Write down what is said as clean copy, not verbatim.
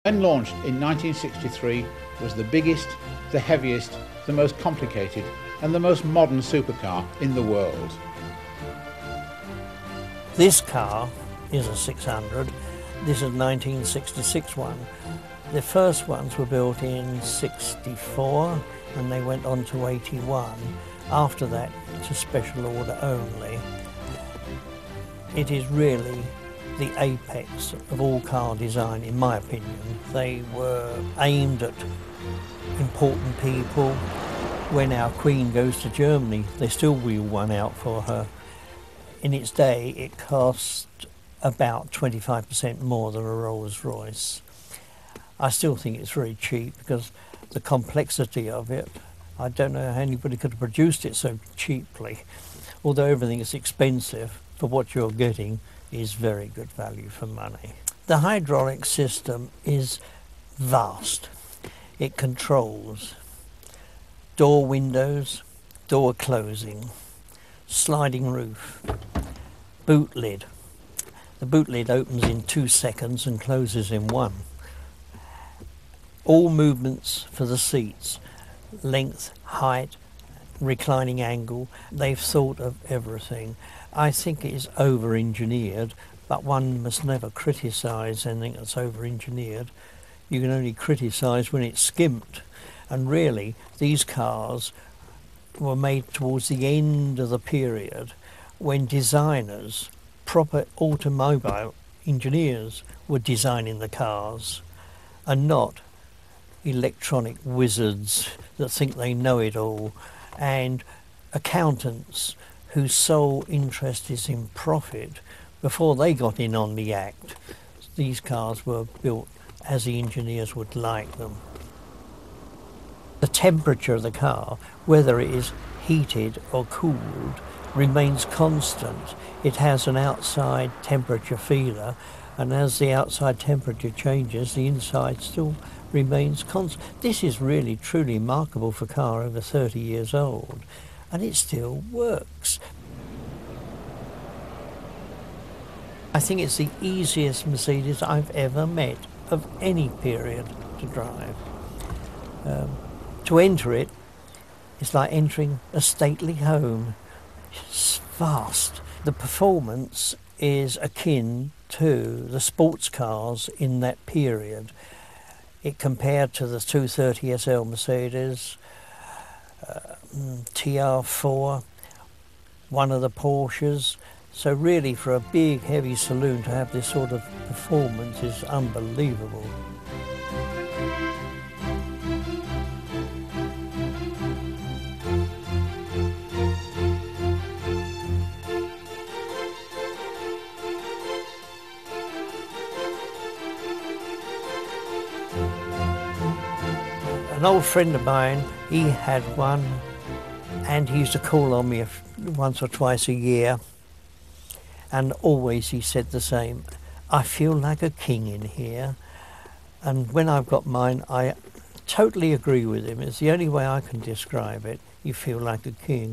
When launched in 1963, was the biggest, the heaviest, the most complicated and the most modern supercar in the world. This car is a 600. This is a 1966 one. The first ones were built in 64 and they went on to 81. After that, to special order only. It is really the apex of all car design, in my opinion. They were aimed at important people. When our Queen goes to Germany, they still wheel one out for her. In its day, it cost about 25% more than a Rolls-Royce. I still think it's very cheap because the complexity of it, I don't know how anybody could have produced it so cheaply. Although everything is expensive, for what you're getting is very good value for money. The hydraulic system is vast. It controls door windows, door closing, sliding roof, boot lid. The boot lid opens in 2 seconds and closes in 1. All movements for the seats, length, height, reclining angle, they've thought of everything. I think it is over-engineered, but one must never criticise anything that's over-engineered. You can only criticise when it's skimped. And really, these cars were made towards the end of the period when designers, proper automobile engineers, were designing the cars, and not electronic wizards that think they know it all, and accountants whose sole interest is in profit. Before they got in on the act, these cars were built as the engineers would like them. The temperature of the car, whether it is heated or cooled, remains constant. It has an outside temperature feeler, and as the outside temperature changes, the inside still remains constant. This is really truly remarkable for a car over 30 years old, and it still works. I think it's the easiest Mercedes I've ever met of any period to drive. To enter it, it's like entering a stately home. It's vast. The performance is akin to the sports cars in that period. It compared to the 230 SL Mercedes, TR4, one of the Porsches. So really, for a big heavy saloon to have this sort of performance is unbelievable. An old friend of mine, he had one, and he used to call on me once or twice a year, and always he said the same: I feel like a king in here. And when I've got mine, I totally agree with him. It's the only way I can describe it. You feel like a king.